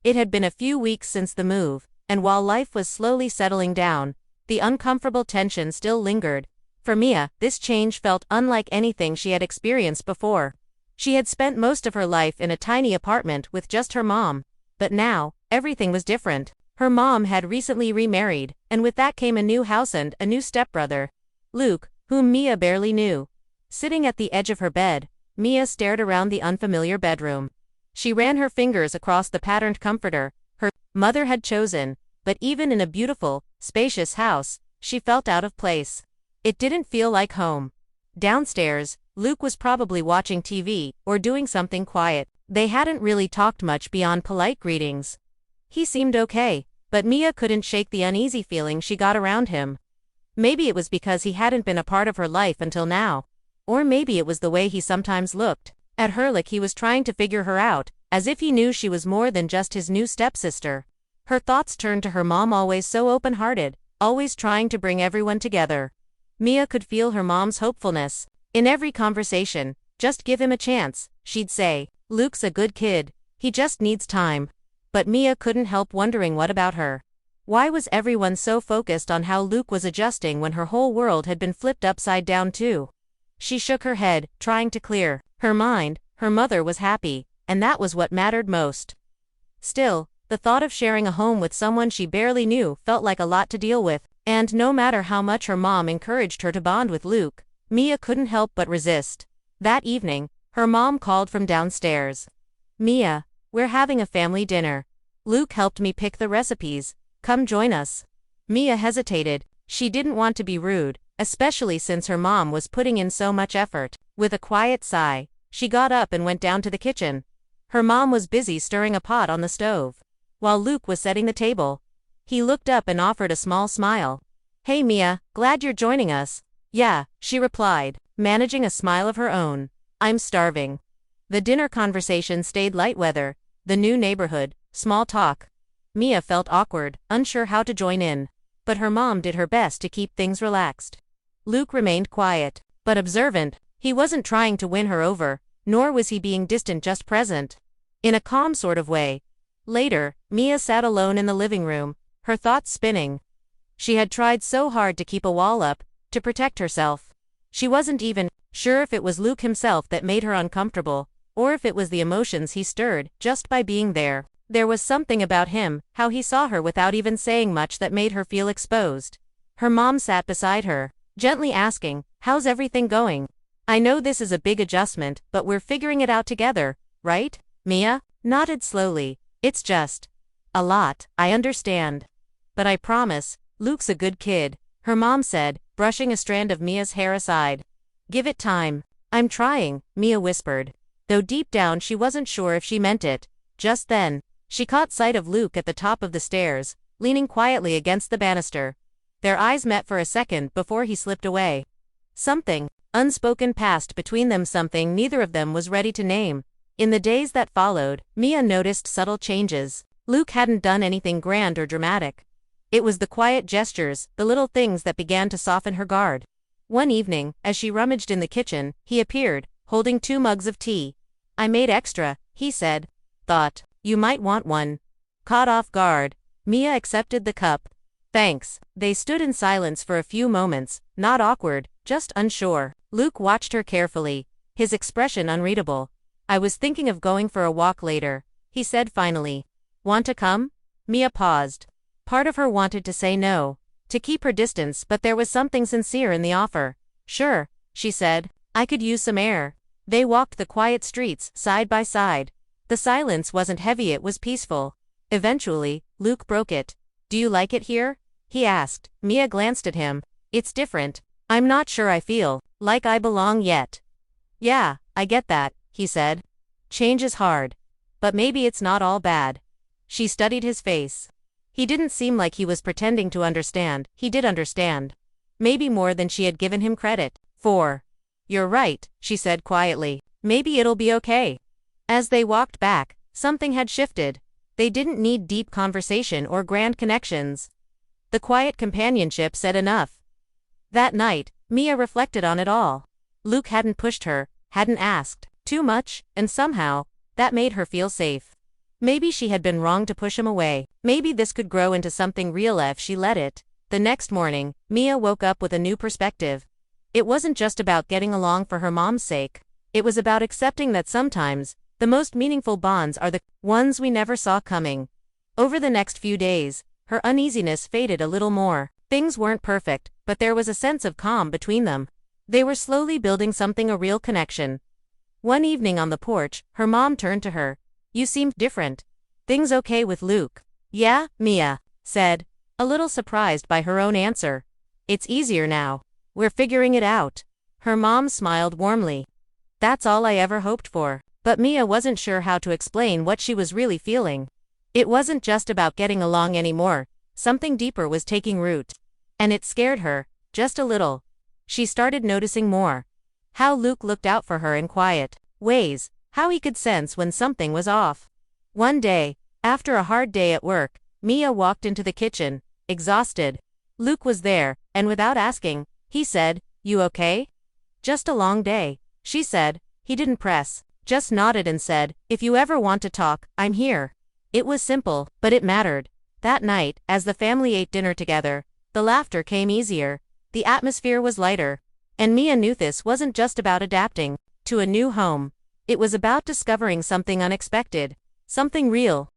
It had been a few weeks since the move, and while life was slowly settling down, the uncomfortable tension still lingered. For Mia, this change felt unlike anything she had experienced before. She had spent most of her life in a tiny apartment with just her mom. But now, everything was different. Her mom had recently remarried, and with that came a new house and a new stepbrother, Luke, whom Mia barely knew. Sitting at the edge of her bed, Mia stared around the unfamiliar bedroom. She ran her fingers across the patterned comforter her mother had chosen, but even in a beautiful, spacious house, she felt out of place. It didn't feel like home. Downstairs, Luke was probably watching TV or doing something quiet. They hadn't really talked much beyond polite greetings. He seemed okay, but Mia couldn't shake the uneasy feeling she got around him. Maybe it was because he hadn't been a part of her life until now. Or maybe it was the way he sometimes looked at her, like he was trying to figure her out, as if he knew she was more than just his new stepsister. Her thoughts turned to her mom, always so open-hearted, always trying to bring everyone together. Mia could feel her mom's hopefulness. In every conversation, "Just give him a chance," she'd say. "Luke's a good kid. He just needs time." But Mia couldn't help wondering, what about her? Why was everyone so focused on how Luke was adjusting when her whole world had been flipped upside down too? She shook her head, trying to clear her mind. Her mother was happy, and that was what mattered most. Still, the thought of sharing a home with someone she barely knew felt like a lot to deal with, and no matter how much her mom encouraged her to bond with Luke, Mia couldn't help but resist. That evening, her mom called from downstairs. "Mia, we're having a family dinner. Luke helped me pick the recipes. Come join us." Mia hesitated. She didn't want to be rude, especially since her mom was putting in so much effort. With a quiet sigh, she got up and went down to the kitchen. Her mom was busy stirring a pot on the stove, while Luke was setting the table. He looked up and offered a small smile. "Hey Mia, glad you're joining us." "Yeah," she replied, managing a smile of her own. "I'm starving." The dinner conversation stayed light, weather, the new neighborhood, small talk. Mia felt awkward, unsure how to join in. But her mom did her best to keep things relaxed. Luke remained quiet, but observant. He wasn't trying to win her over, nor was he being distant, just present. In a calm sort of way. Later, Mia sat alone in the living room, her thoughts spinning. She had tried so hard to keep a wall up, to protect herself. She wasn't even sure if it was Luke himself that made her uncomfortable, or if it was the emotions he stirred just by being there. There was something about him, how he saw her without even saying much, that made her feel exposed. Her mom sat beside her, gently asking, "How's everything going? I know this is a big adjustment, but we're figuring it out together, right?" Mia nodded slowly. "It's just a lot, I understand. But I promise, Luke's a good kid," her mom said, brushing a strand of Mia's hair aside. "Give it time." "I'm trying," Mia whispered, though deep down she wasn't sure if she meant it. Just then, she caught sight of Luke at the top of the stairs, leaning quietly against the banister. Their eyes met for a second before he slipped away. Something unspoken passed between them, something neither of them was ready to name. In the days that followed, Mia noticed subtle changes. Luke hadn't done anything grand or dramatic. It was the quiet gestures, the little things that began to soften her guard. One evening, as she rummaged in the kitchen, he appeared, holding 2 mugs of tea. "I made extra," he said. "Thought you might want one." Caught off guard, Mia accepted the cup. "Thanks." They stood in silence for a few moments, not awkward, just unsure. Luke watched her carefully, his expression unreadable. "I was thinking of going for a walk later," he said finally. "Want to come?" Mia paused. Part of her wanted to say no, to keep her distance, but there was something sincere in the offer. "Sure," she said. "I could use some air." They walked the quiet streets, side by side. The silence wasn't heavy, it was peaceful. Eventually, Luke broke it. "Do you like it here?" he asked. Mia glanced at him. "It's different. I'm not sure I feel like I belong yet." "Yeah, I get that," he said. "Change is hard. But maybe it's not all bad." She studied his face. He didn't seem like he was pretending to understand. He did understand. Maybe more than she had given him credit for. "You're right," she said quietly. "Maybe it'll be okay." As they walked back, something had shifted. They didn't need deep conversation or grand connections. The quiet companionship said enough. That night, Mia reflected on it all. Luke hadn't pushed her, hadn't asked too much, and somehow, that made her feel safe. Maybe she had been wrong to push him away. Maybe this could grow into something real if she let it. The next morning, Mia woke up with a new perspective. It wasn't just about getting along for her mom's sake. It was about accepting that sometimes, the most meaningful bonds are the ones we never saw coming. Over the next few days, her uneasiness faded a little more. Things weren't perfect, but there was a sense of calm between them. They were slowly building something, a real connection. One evening on the porch, her mom turned to her. "You seem different. Things okay with Luke?" "Yeah," Mia said, a little surprised by her own answer. "It's easier now. We're figuring it out." Her mom smiled warmly. That's all I ever hoped for. But Mia wasn't sure how to explain what she was really feeling. It wasn't just about getting along anymore. Something deeper was taking root. And it scared her, just a little. She started noticing more. How Luke looked out for her in quiet ways, how he could sense when something was off. One day, after a hard day at work, Mia walked into the kitchen, exhausted. Luke was there, and without asking, he said, "You okay?" "Just a long day," she said. He didn't press, just nodded and said, "If you ever want to talk, I'm here." It was simple, but it mattered. That night, as the family ate dinner together, the laughter came easier, the atmosphere was lighter. And Mia knew this wasn't just about adapting to a new home. It was about discovering something unexpected, something real.